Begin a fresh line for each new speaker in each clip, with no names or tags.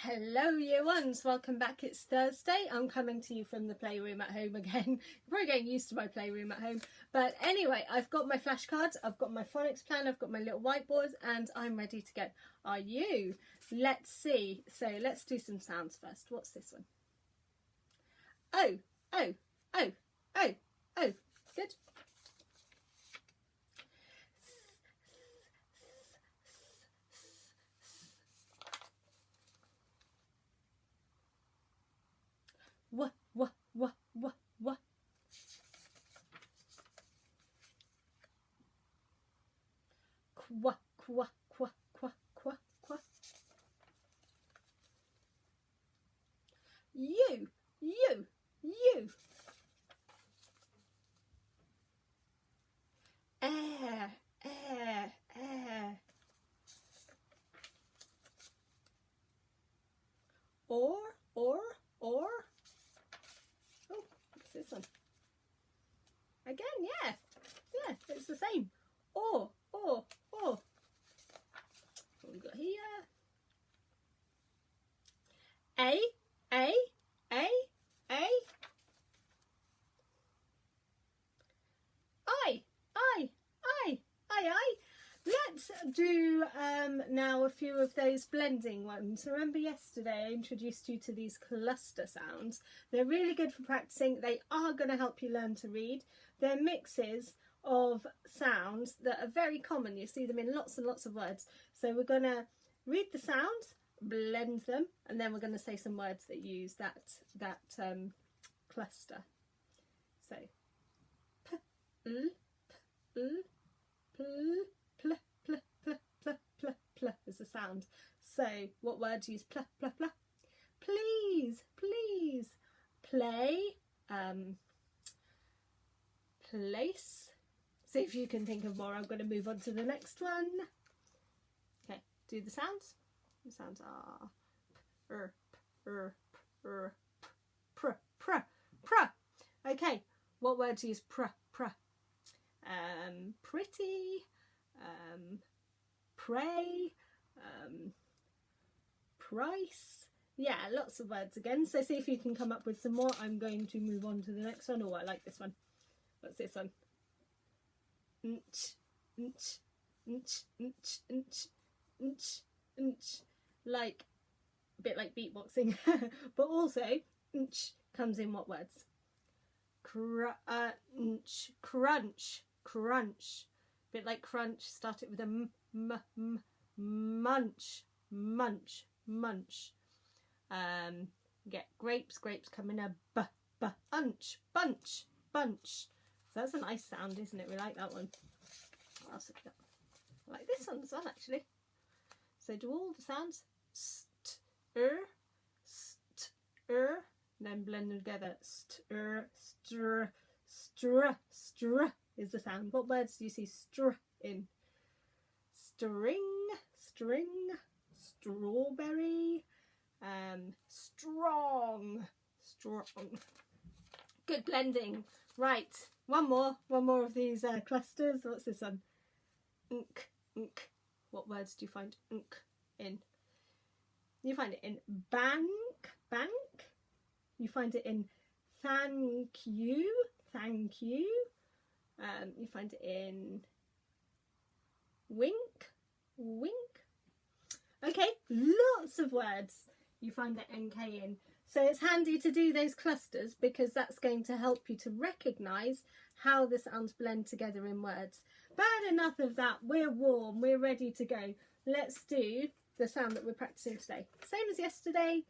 Hello year ones, welcome back. It's Thursday. I'm coming to you from the playroom at home again. You're probably getting used to my playroom at home. But anyway, I've got my flashcards, I've got my phonics plan, I've got my little whiteboards, and I'm ready to go. Are you? Let's see. So let's do some sounds first. What's this one? Oh, oh, oh, oh, oh. Good. Wah, wah, wah, wah, wah. Qua, qua, qua, qua, qua, qua. You. Air, air, air. Or. Oh, what's this one? Again, yeah, it's the same. Or. What we got here? A. I. Let's do now a few of those blending ones. Remember yesterday I introduced you to these cluster sounds. They're really good for practicing. They are going to help you learn to read. They're mixes of sounds that are very common. You see them in lots and lots of words. So we're going to read the sounds, blend them, and then we're going to say some words that use that cluster. So p, l, p, l, pl, pl, pl, pl, pl, pl, pl is the sound. So what words use pl, pl, pl? Please, play, place. See if you can think of more. I'm going to move on to the next one. Okay, do the sounds. The sounds are p, pr, pr. Okay, what words use pr? Pretty, pray, price. Yeah, lots of words again. So see if you can come up with some more. I'm going to move on to the next one. Oh, I like this one. What's this one? Like a bit like beatboxing, but also comes in what words? Crunch, bit like crunch. Start it with a munch. Get grapes come in a bunch. So that's a nice sound, isn't it? We like that one. What else have we got? I like this one as well, actually. So do all the sounds. Then blend them together. Str is the sound. What words do you see str in? String, strawberry, strong. Good blending. Right, one more of these clusters. What's this one? Unk. What words do you find unk in? You find it in bank. You find it in thank you. You find it in wink. Okay, lots of words you find the NK in. So it's handy to do those clusters because that's going to help you to recognise how the sounds blend together in words. But enough of that, we're warm, we're ready to go. Let's do the sound that we're practicing today. Same as yesterday.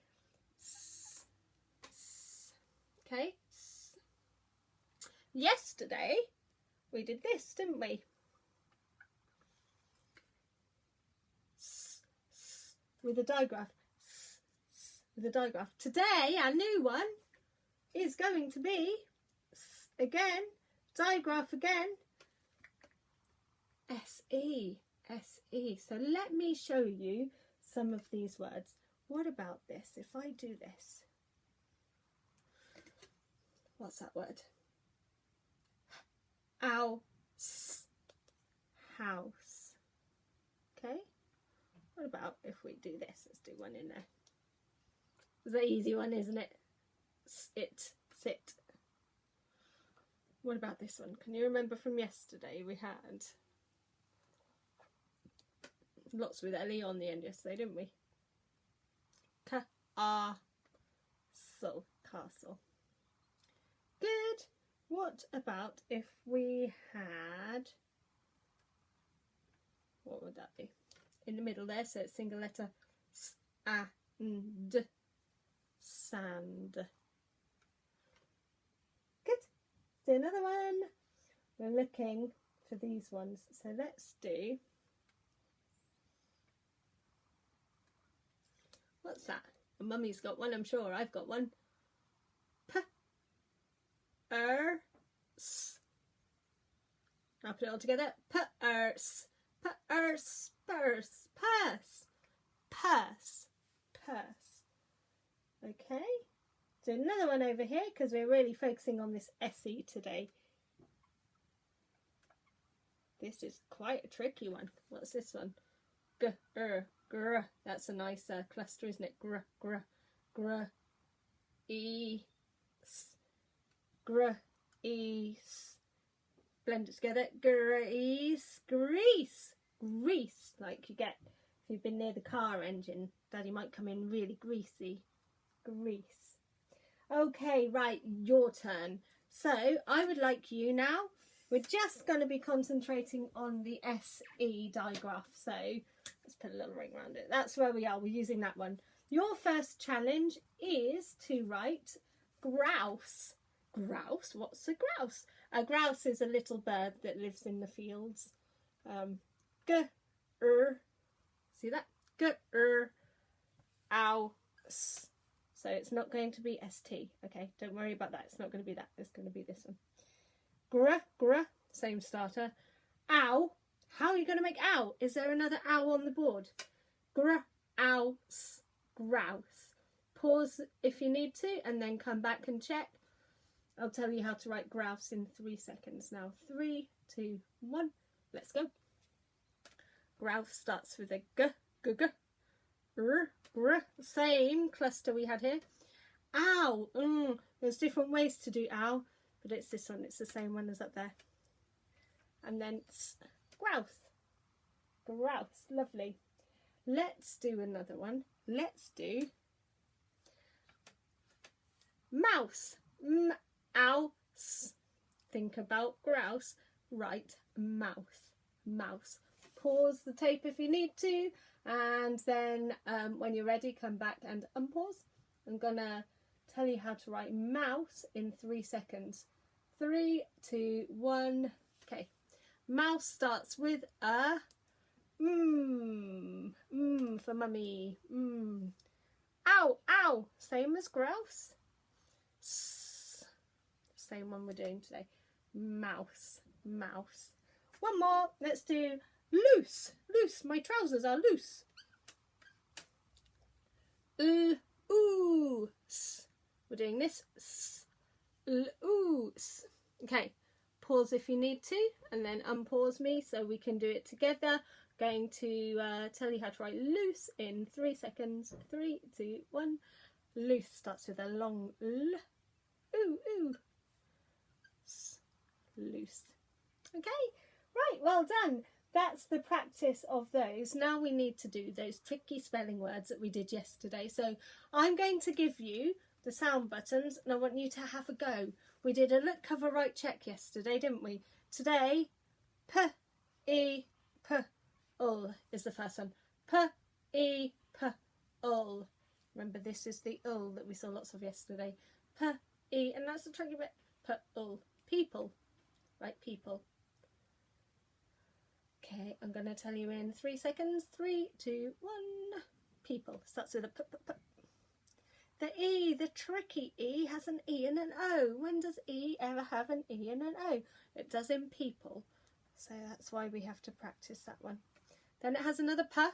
S, s. Okay. S. Yesterday we did this, didn't we? S, s, with a digraph. The digraph. Today our new one is going to be again, digraph again, SE. So let me show you some of these words. What about this? If I do this, what's that word? House. Okay, what about if we do this? Let's do one in there. It's an easy one, isn't it? Sit. What about this one? Can you remember from yesterday? We had lots with LE on the end yesterday, didn't we? Castle. Good. What about if we had, what would that be? In the middle there, so it's single letter S-A-N-D. Sand. Good. Let's do another one. We're looking for these ones. So let's do, what's that? Mummy's got one, I'm sure. I've got one. P-er-s. Now put it all together. P-er-s. P-er-s. Purse. Purse. Purse. Purse. Okay. Do another one over here because we're really focusing on this SE today. This is quite a tricky one. What's this one? Gr. That's a nice cluster, isn't it? Gr. E. Gr. E. Blend it together. Grease. Grease, like you get if you've been near the car engine. Daddy might come in really greasy. Grease. Okay, right, your turn. So I would like you now. We're just going to be concentrating on the SE digraph. So let's put a little ring around it. That's where we are. We're using that one. Your first challenge is to write grouse. Grouse? What's a grouse? A grouse is a little bird that lives in the fields. See that? Ouse. So it's not going to be ST. Okay, don't worry about that. It's not going to be that. It's going to be this one. Gr. Same starter. Ow. How are you going to make ow? Is there another ow on the board? Grouse. Grouse. Pause if you need to and then come back and check. I'll tell you how to write grouse in 3 seconds. Now, 3, 2, 1. Let's go. Grouse starts with a g. Gr. Same cluster we had here. Ow. There's different ways to do ow, but it's this one. It's the same one as up there. And then grouse. Grouse. Lovely. Let's do another one. Let's do mouse. Mouse. Think about grouse. Write mouse. Mouse. Pause the tape if you need to, and then when you're ready, come back and unpause. I'm gonna tell you how to write mouse in 3 seconds. 3, 2, 1. Okay. Mouse starts with a for mummy. Ow, ow. Same as grouse. Same one we're doing today. Mouse, mouse. One more. Let's do loose. Loose. My trousers are loose. Loose. We're doing this. Loose. Okay. Pause if you need to, and then unpause me so we can do it together. Going to tell you how to write loose in 3 seconds. 3, 2, 1. Loose starts with a long L. Ooh. Loose. Okay, right, well done. That's the practice of those. Now we need to do those tricky spelling words that we did yesterday. So I'm going to give you the sound buttons and I want you to have a go. We did a look, cover, write, check yesterday, didn't we? Today, P-E-P-ul is the first one. P-E-P-ul. Remember, this is the ul that we saw lots of yesterday. P-E, and that's the tricky bit. P-ul. People. Right, people. Okay, I'm going to tell you in 3 seconds. 3, 2, 1. People. Starts with a p. The E, the tricky E, has an E and an O. When does E ever have an E and an O? It does in people. So that's why we have to practice that one. Then it has another P.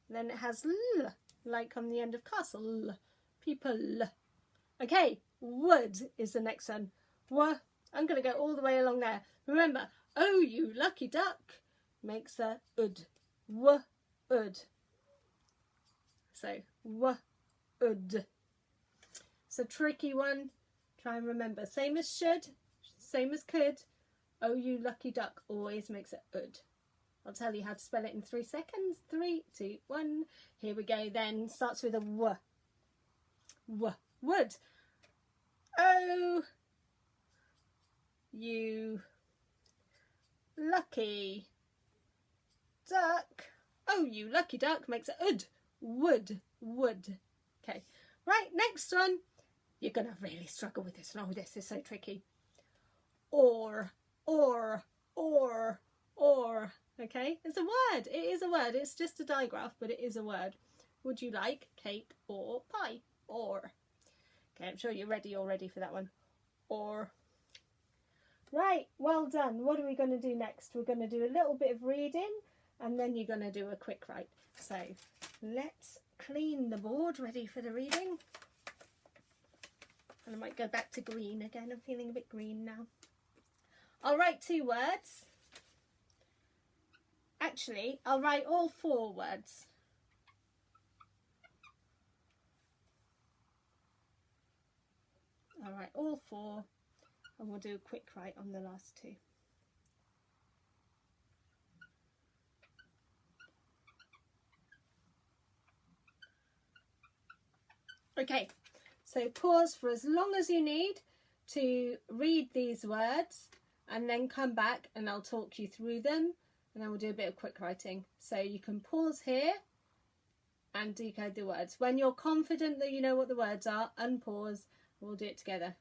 Then it has L, like on the end of castle. People. Okay, wood is the next one. I'm going to go all the way along there. Remember, oh, you lucky duck makes a ud. Wood. So, ud. It's a tricky one. Try and remember. Same as should, same as could. Oh, you lucky duck always makes it ud. I'll tell you how to spell it in 3 seconds. 3, 2, 1. Here we go then. Starts with a w. W. Wood. Oh, you lucky duck. Oh, you lucky duck makes it ud. Wood. Wood. Okay. Right, next one. You're going to really struggle with this one. Oh, this is so tricky. Or. Okay, it's a word. It is a word. It's just a digraph, but it is a word. Would you like cake or pie? Or. Okay, I'm sure you're ready already for that one. Or. Right, well done. What are we going to do next? We're going to do a little bit of reading and then you're going to do a quick write. So let's clean the board, ready for the reading. And I might go back to green again. I'm feeling a bit green now. I'll write 2 words. Actually, I'll write all 4 words. I'll write all 4 and we'll do a quick write on the last 2. Okay, so pause for as long as you need to read these words and then come back and I'll talk you through them and then we'll do a bit of quick writing. So you can pause here and decode the words. When you're confident that you know what the words are, unpause, we'll do it together.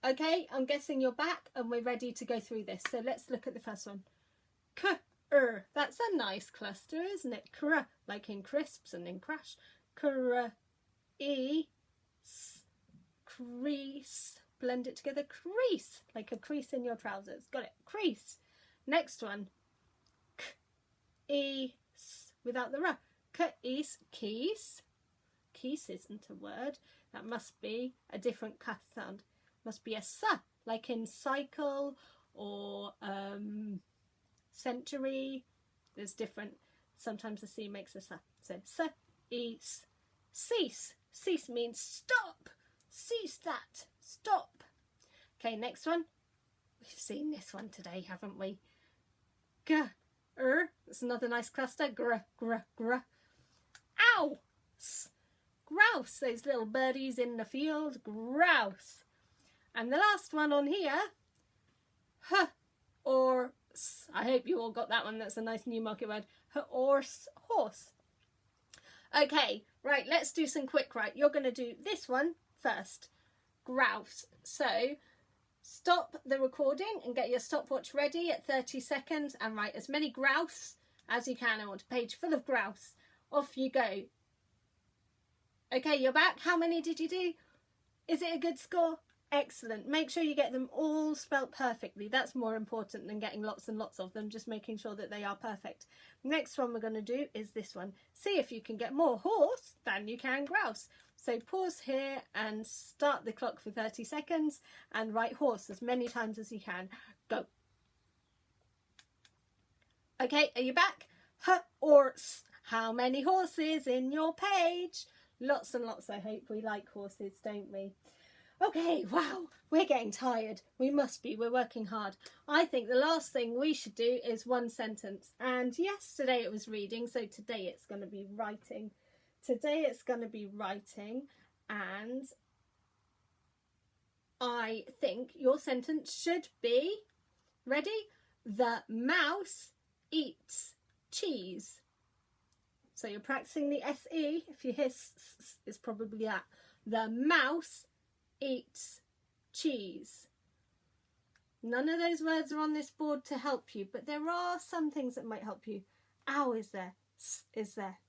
Okay, I'm guessing you're back and we're ready to go through this. So let's look at the first one. K-er. That's a nice cluster, isn't it? Kr, like in crisps and in crash. Kr-e-s. Crease. Blend it together. Crease. Like a crease in your trousers. Got it. Crease. Next one. K-e-s. Without the r. K-e-s. Keys. Keys isn't a word. That must be a different k sound. Must be a s, like in cycle or century. There's different. Sometimes the c makes a s. So s-e-s. Cease. Cease means stop. Cease that. Stop. Okay, next one. We've seen this one today, haven't we? G-er. That's another nice cluster. Gr, gr, gr. Ow. S. Grouse. Those little birdies in the field. Grouse. And the last one on here. H or s. I hope you all got that one. That's a nice new market word. Horse. Horse. Okay, right, let's do some quick write. You're going to do this one first. Grouse. So stop the recording and get your stopwatch ready at 30 seconds and write as many grouse as you can. I want a page full of grouse. Off you go. Okay, you're back. How many did you do? Is it a good score? Excellent. Make sure you get them all spelt perfectly. That's more important than getting lots and lots of them, just making sure that they are perfect. Next one we're going to do is this one. See if you can get more horse than you can grouse. So pause here and start the clock for 30 seconds and write horse as many times as you can. Go. Okay, are you back? Horse. How many horses in your page? Lots and lots. I hope. We like horses, don't we? Okay, wow, we're getting tired. We must be. We're working hard. I think the last thing we should do is 1 sentence. And yesterday it was reading, so today it's going to be writing. Today it's going to be writing, and I think your sentence should be, ready? The mouse eats cheese. So you're practicing the SE. If you hear s, it's probably that. The mouse eats cheese. None of those words are on this board to help you, but there are some things that might help you. Ow is there, s is there.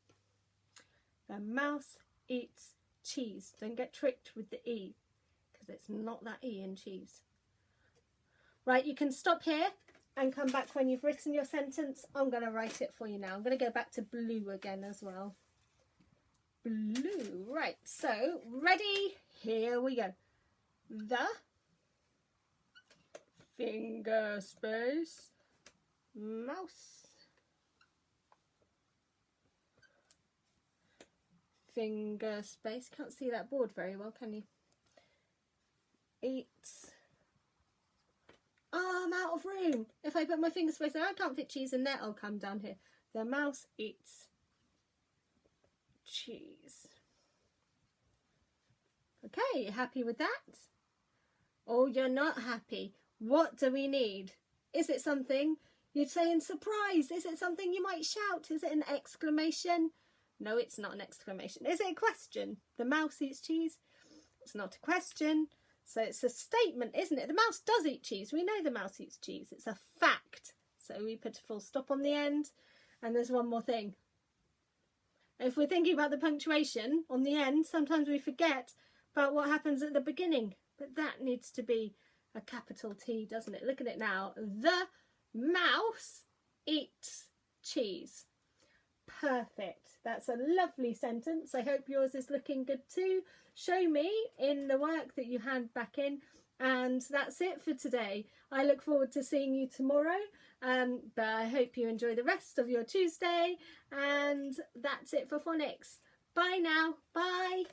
The mouse eats cheese. Don't get tricked with the E, because it's not that E in cheese. Right, you can stop here and come back when you've written your sentence. I'm going to write it for you now. I'm going to go back to blue again as well. Blue. Right, so ready? Here we go. The finger space mouse finger space. Can't see that board very well, can you? Eats. Oh, I'm out of room. If I put my finger space there, I can't fit cheese in there. I'll come down here. The mouse eats cheese. Okay, you happy with that? Oh, you're not happy. What do we need? Is it something you'd say in surprise? Is it something you might shout? Is it an exclamation? No, it's not an exclamation. Is it a question? The mouse eats cheese? It's not a question. So it's a statement, isn't it? The mouse does eat cheese. We know the mouse eats cheese. It's a fact. So we put a full stop on the end. And there's one more thing. If we're thinking about the punctuation on the end, sometimes we forget about what happens at the beginning. But that needs to be a capital T, doesn't it? Look at it now. The mouse eats cheese. Perfect. That's a lovely sentence. I hope yours is looking good too. Show me in the work that you hand back in. And that's it for today. I look forward to seeing you tomorrow. But I hope you enjoy the rest of your Tuesday. And that's it for phonics. Bye now. Bye.